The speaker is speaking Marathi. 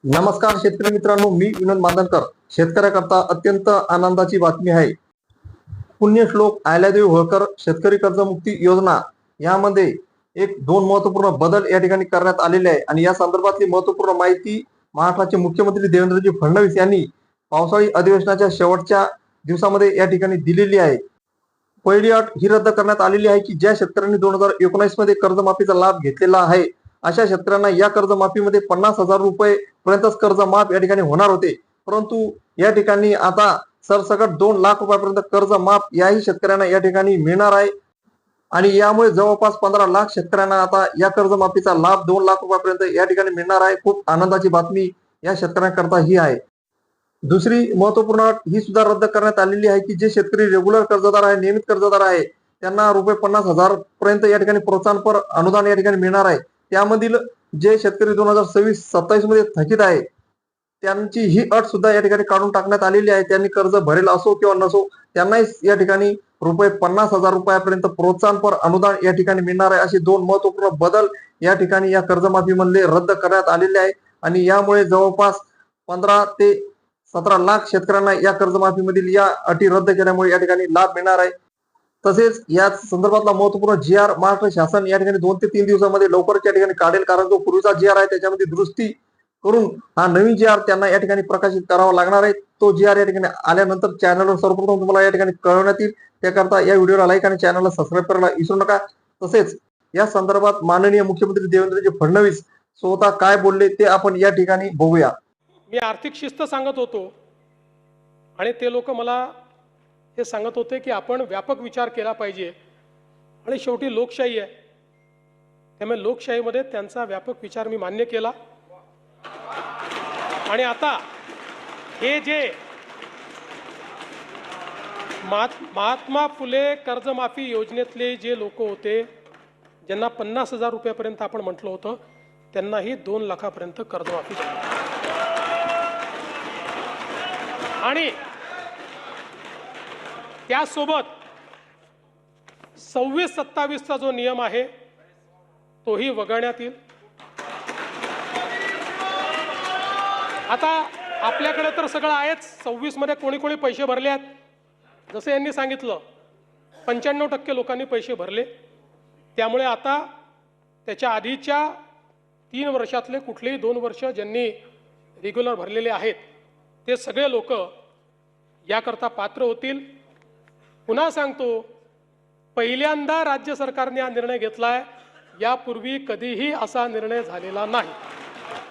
नमस्कार शेतकरी मित्रांनो, मी विनोद मांदणकर. शेतकऱ्याकरता अत्यंत आनंदाची बातमी आहे. पुण्यश्लोक अहिल्यादेवी होळकर शेतकरी कर्जमुक्ती योजना यामध्ये एक दोन महत्वपूर्ण बदल या ठिकाणी करण्यात आलेले आहे आणि या संदर्भातली महत्वपूर्ण माहिती महाराष्ट्राचे मुख्यमंत्री देवेंद्रजी फडणवीस यांनी पावसाळी अधिवेशनाच्या शेवटच्या दिवसामध्ये या ठिकाणी दिलेली आहे. पहिली अट ही रद्द करण्यात आलेली आहे की ज्या शेतकऱ्यांनी 2019 मध्ये कर्जमाफीचा लाभ घेतलेला आहे अशा शेतकऱ्यांना या कर्जमाफीमध्ये 50,000 रुपये पर्यंतच कर्ज माफ या ठिकाणी होणार होते. परंतु या ठिकाणी आता सरसकट 2 लाख रुपयापर्यंत कर्ज माफ याही शेतकऱ्यांना या ठिकाणी मिळणार आहे आणि यामुळे जवळपास 15 लाख शेतकऱ्यांना आता या कर्जमाफीचा लाभ 2 लाख रुपयापर्यंत या ठिकाणी मिळणार आहे. खूप आनंदाची बातमी या शेतकऱ्यांकरता ही आहे. दुसरी महत्वपूर्ण अट ही सुद्धा रद्द करण्यात आलेली आहे की जे शेतकरी रेग्युलर कर्जदार आहे, नियमित कर्जदार आहे, त्यांना रुपये 50,000 पर्यंत या ठिकाणी प्रोत्साहनपर अनुदान या ठिकाणी मिळणार आहे. त्यामधील जे शेतकरी 2026-27 मध्ये थकीत आहे त्यांची ही अट सुद्धा या ठिकाणी काढून टाकण्यात आलेली आहे. त्यांनी कर्ज भरेल असो किंवा नसो त्यांनाही या ठिकाणी रुपये 50,000 रुपयापर्यंत प्रोत्साहनपर अनुदान या ठिकाणी मिळणार आहे. असे दोन महत्वपूर्ण बदल या ठिकाणी या कर्जमाफी मधले रद्द करण्यात आलेले आहे आणि यामुळे जवळपास 15 ते 17 लाख शेतकऱ्यांना या कर्जमाफीमधील या अटी रद्द केल्यामुळे या ठिकाणी लाभ मिळणार आहे. तसेच या संदर्भातला महत्वपूर्ण जी आर महाराष्ट्र शासन या ठिकाणी 2 ते 3 दिवसामध्ये लवकरच या ठिकाणी काढेल, कारण जो पूर्वीचा जी आर आहे त्याच्यामध्ये दुरुस्ती करून हा नवीन जी आर त्यांना या ठिकाणी प्रकाशित करावा लागणार आहे. तो जी आर या ठिकाणी आल्यानंतर चॅनलवर सर्वप्रथम तुम्हाला या ठिकाणी कळवण्यात येईल. त्याकरता या व्हिडिओला लाईक आणि चॅनलला सबस्क्राईब करायला विसरू नका. तसेच या संदर्भात माननीय मुख्यमंत्री देवेंद्रजी फडणवीस स्वतः काय बोलले ते आपण या ठिकाणी बघूया. मी आर्थिक शिस्त सांगत होतो आणि ते लोक मला हे सांगत होते की आपण व्यापक विचार केला पाहिजे आणि शेवटी लोकशाही आहे, त्यामुळे लोकशाहीमध्ये त्यांचा व्यापक विचार मी मान्य केला. आणि आता हे जे महात्मा फुले कर्जमाफी योजनेतले जे लोक होते ज्यांना 50,000 रुपयापर्यंत आपण म्हटलं होतं त्यांनाही 2 लाखापर्यंत कर्जमाफी झाली. आणि त्यासोबत 26-27चा जो नियम आहे तोही वगळण्यात येईल. आता आपल्याकडे तर सगळं आहेच. 26 मध्ये कोणी कोणी पैसे भरले आहेत, जसं यांनी सांगितलं 95% लोकांनी पैसे भरले. त्यामुळे आता त्याच्या आधीच्या 3 वर्षातले कुठलेही 2 वर्ष ज्यांनी रेग्युलर भरलेले आहेत ते सगळे लोक याकरता पात्र होतील. पुन्हा सांगतो, पहिल्यांदा राज्य सरकारने हा निर्णय घेतलाय, यापूर्वी कधीही असा निर्णय झालेला नाही.